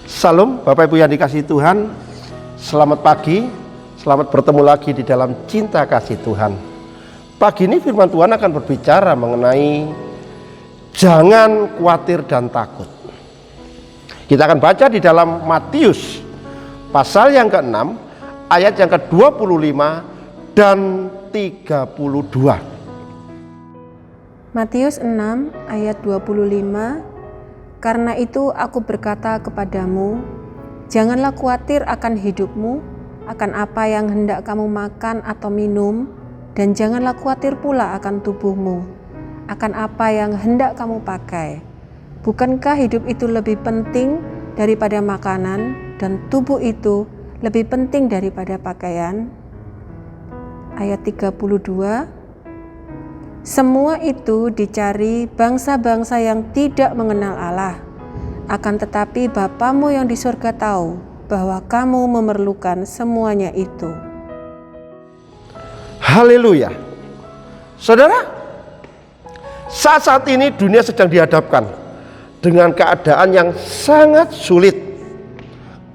Salam Bapak Ibu yang dikasihi Tuhan. Selamat pagi, selamat bertemu lagi di dalam cinta kasih Tuhan. Pagi ini firman Tuhan akan berbicara mengenai jangan khawatir dan takut. Kita akan baca di dalam Matius pasal yang ke-6 ayat yang ke-25 dan 32. Matius 6 ayat 25. Karena itu aku berkata kepadamu, janganlah khawatir akan hidupmu, akan apa yang hendak kamu makan atau minum, dan janganlah khawatir pula akan tubuhmu, akan apa yang hendak kamu pakai. Bukankah hidup itu lebih penting daripada makanan, dan tubuh itu lebih penting daripada pakaian? Ayat 32. Semua itu dicari bangsa-bangsa yang tidak mengenal Allah. Akan tetapi Bapamu yang di surga tahu bahwa kamu memerlukan semuanya itu. Haleluya. Saudara, saat ini dunia sedang dihadapkan dengan keadaan yang sangat sulit.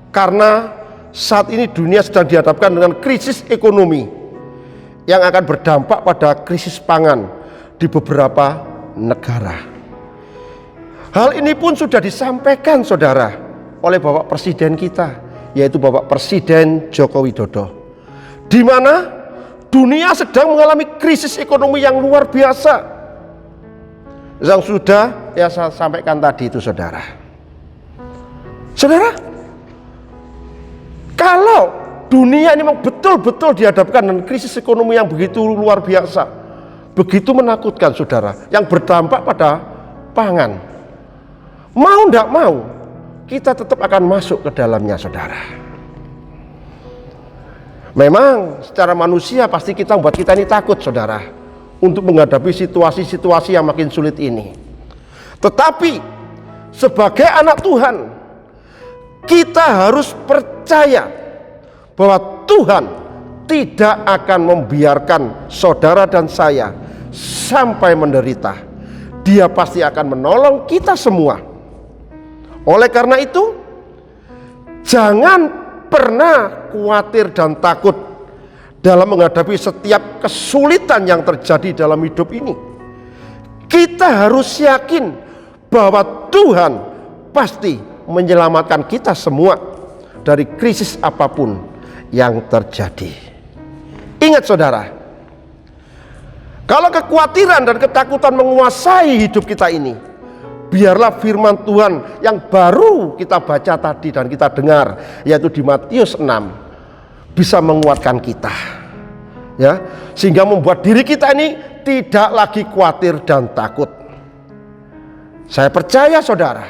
Karena saat ini dunia sedang dihadapkan dengan krisis ekonomi yang akan berdampak pada krisis pangan di beberapa negara. Hal ini pun sudah disampaikan saudara oleh Bapak Presiden kita, yaitu Bapak Presiden Joko Widodo, di mana dunia sedang mengalami krisis ekonomi yang luar biasa yang sudah saya sampaikan tadi itu saudara. Saudara, kalau dunia ini memang betul-betul dihadapkan dengan krisis ekonomi yang begitu luar biasa, begitu menakutkan saudara, yang berdampak pada pangan. Mau tidak mau, kita tetap akan masuk ke dalamnya saudara. Memang secara manusia pasti kita membuat kita ini takut saudara, untuk menghadapi situasi-situasi yang makin sulit ini. Tetapi sebagai anak Tuhan, kita harus percaya bahwa Tuhan tidak akan membiarkan saudara dan saya sampai menderita. Dia pasti akan menolong kita semua. Oleh karena itu, jangan pernah khawatir dan takut dalam menghadapi setiap kesulitan yang terjadi dalam hidup ini. Kita harus yakin bahwa Tuhan pasti menyelamatkan kita semua dari krisis apapun yang terjadi. Ingat saudara, kalau kekhawatiran dan ketakutan menguasai hidup kita ini, biarlah firman Tuhan yang baru kita baca tadi dan kita dengar, yaitu di Matius 6, bisa menguatkan kita, ya, sehingga membuat diri kita ini tidak lagi khawatir dan takut. Saya percaya saudara,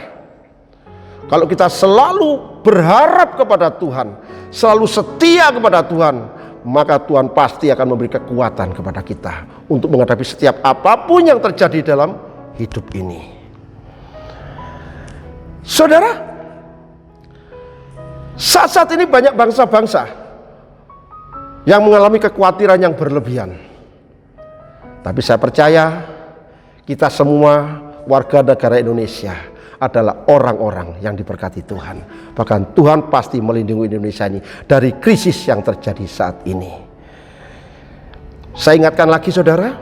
kalau kita selalu berharap kepada Tuhan, selalu setia kepada Tuhan, maka Tuhan pasti akan memberi kekuatan kepada kita untuk menghadapi setiap apapun yang terjadi dalam hidup ini. Saudara, saat ini banyak bangsa-bangsa yang mengalami kekhawatiran yang berlebihan. Tapi saya percaya kita semua warga negara Indonesia adalah orang-orang yang diberkati Tuhan. Bahkan Tuhan pasti melindungi Indonesia ini dari krisis yang terjadi saat ini. Saya ingatkan lagi saudara,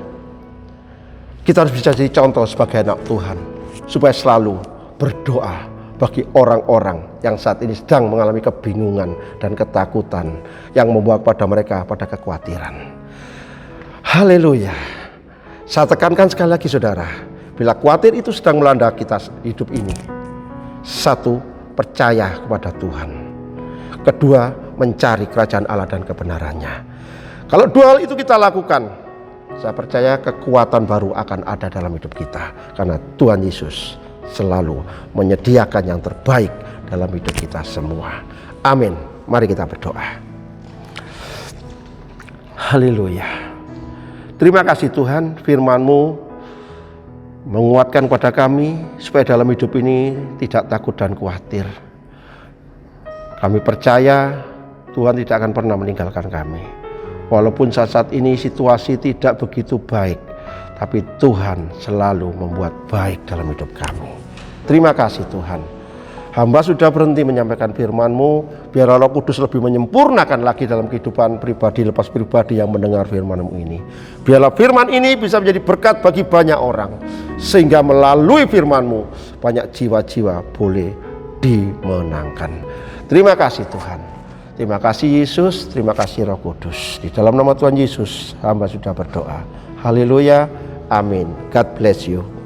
kita harus bisa jadi contoh sebagai anak Tuhan, supaya selalu berdoa bagi orang-orang yang saat ini sedang mengalami kebingungan dan ketakutan yang membawa pada mereka pada kekhawatiran. Haleluya. Saya tekankan sekali lagi saudara, bila khawatir itu sedang melanda kita hidup ini, satu, percaya kepada Tuhan. Kedua, mencari kerajaan Allah dan kebenarannya. Kalau dua hal itu kita lakukan, saya percaya kekuatan baru akan ada dalam hidup kita. Karena Tuhan Yesus selalu menyediakan yang terbaik dalam hidup kita semua. Amin. Mari kita berdoa. Haleluya. Terima kasih Tuhan, firman-Mu menguatkan kepada kami supaya dalam hidup ini tidak takut dan khawatir. Kami percaya Tuhan tidak akan pernah meninggalkan kami. Walaupun saat ini situasi tidak begitu baik, tapi Tuhan selalu membuat baik dalam hidup kami. Terima kasih Tuhan. Hamba sudah berhenti menyampaikan firman-Mu, biar Roh Kudus lebih menyempurnakan lagi dalam kehidupan pribadi lepas pribadi yang mendengar firman-Mu ini. Biarlah firman ini bisa menjadi berkat bagi banyak orang, sehingga melalui firman-Mu banyak jiwa-jiwa boleh dimenangkan. Terima kasih Tuhan. Terima kasih Yesus, terima kasih Roh Kudus. Di dalam nama Tuhan Yesus, hamba sudah berdoa. Haleluya, amin. God bless you.